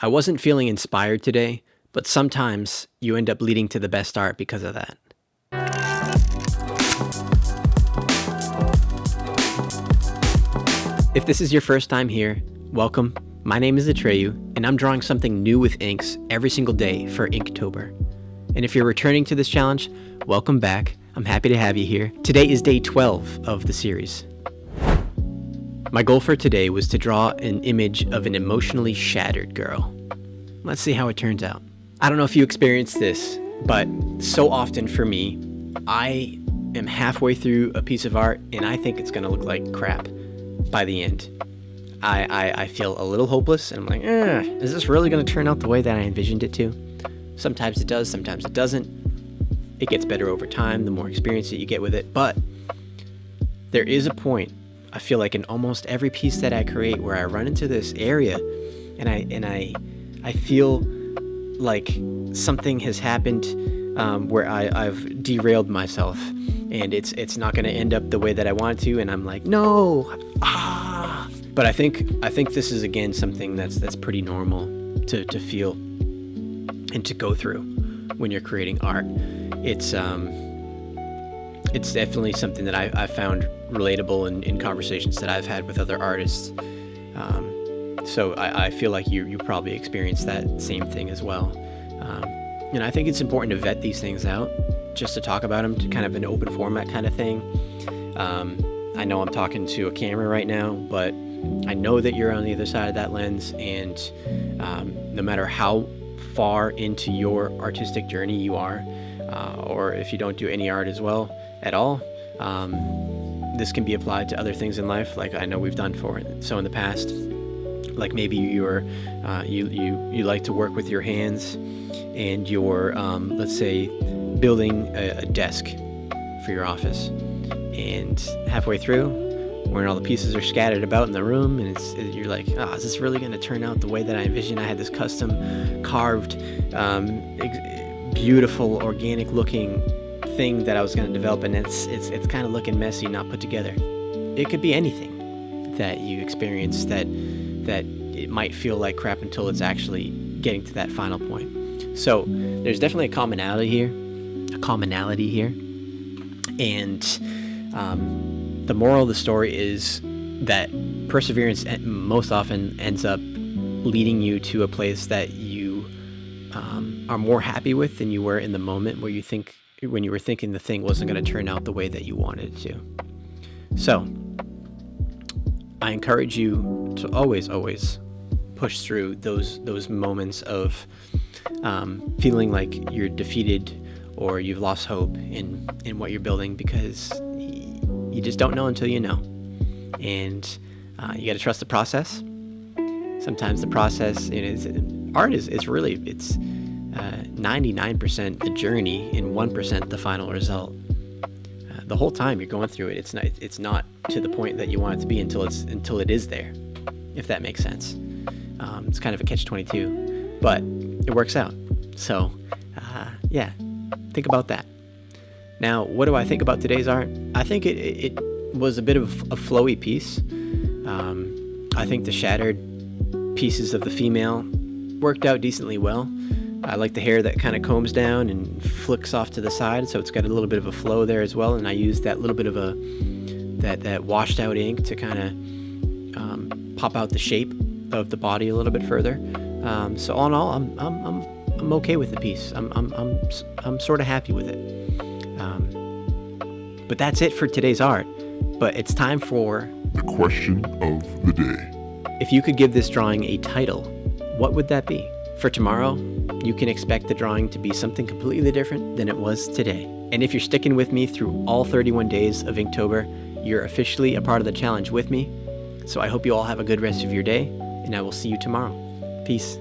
I wasn't feeling inspired today, but sometimes you end up leading to the best art because of that. If this is your first time here, welcome. My name is Atreyu, and I'm drawing something new with inks every single day for InkTober. And if you're returning to this challenge, welcome back. I'm happy to have you here. Today is day 12 of the series. My goal for today was to draw an image of an emotionally shattered girl. Let's see how it turns out. I don't know if you experienced this, but so often for me, I am halfway through a piece of art and I think it's gonna look like crap by the end. I feel a little hopeless and I'm like, is this really gonna turn out the way that I envisioned it to? Sometimes it does, sometimes it doesn't. It gets better over time, the more experience that you get with it, but there is a point, I feel like in almost every piece that I create where I run into this area and I feel like something has happened where I've derailed myself and it's not going to end up the way that I want it to, and I'm like, no, But I think this is again something that's pretty normal to feel and to go through when you're creating art. It's definitely something that I found relatable in conversations that I've had with other artists. So I feel like you probably experienced that same thing as well. And I think it's important to vet these things out, just to talk about them, to kind of an open format kind of thing. I know I'm talking to a camera right now, but I know that you're on the other side of that lens, and no matter how far into your artistic journey you are, or if you don't do any art as well at all, this can be applied to other things in life, like I know we've done for it. So in the past, like maybe you like to work with your hands, and you're let's say building a desk for your office, and halfway through, when all the pieces are scattered about in the room, and you're like, is this really going to turn out the way that I envisioned? I had this custom carved, beautiful, organic looking thing that I was going to develop, and it's kind of looking messy, not put together. It could be anything that you experience that it might feel like crap until it's actually getting to that final point. So there's definitely a commonality here, and the moral of the story is that perseverance most often ends up leading you to a place that you are more happy with than you were in the moment when you were thinking the thing wasn't going to turn out the way that you wanted it to. So I encourage you to always push through those moments of feeling like you're defeated or you've lost hope in what you're building, because you just don't know until you know. And you got to trust the process. Sometimes the process, art is really, it's 99% the journey and 1% the final result. The whole time you're going through it, it's not to the point that you want it to be until it is there, if that makes sense. It's kind of a catch-22, but it works out. So yeah, think about that. Now, what do I think about today's art? I think it was a bit of a flowy piece. I think the shattered pieces of the female worked out decently well. I like the hair that kind of combs down and flicks off to the side, so it's got a little bit of a flow there as well. And I used that little bit of that washed out ink to kind of pop out the shape of the body a little bit further. So all in all, I'm okay with the piece. I'm sort of happy with it. But that's it for today's art. But it's time for the question of the day. If you could give this drawing a title, what would that be? For tomorrow, you can expect the drawing to be something completely different than it was today. And if you're sticking with me through all 31 days of Inktober, you're officially a part of the challenge with me. So I hope you all have a good rest of your day, and I will see you tomorrow. Peace.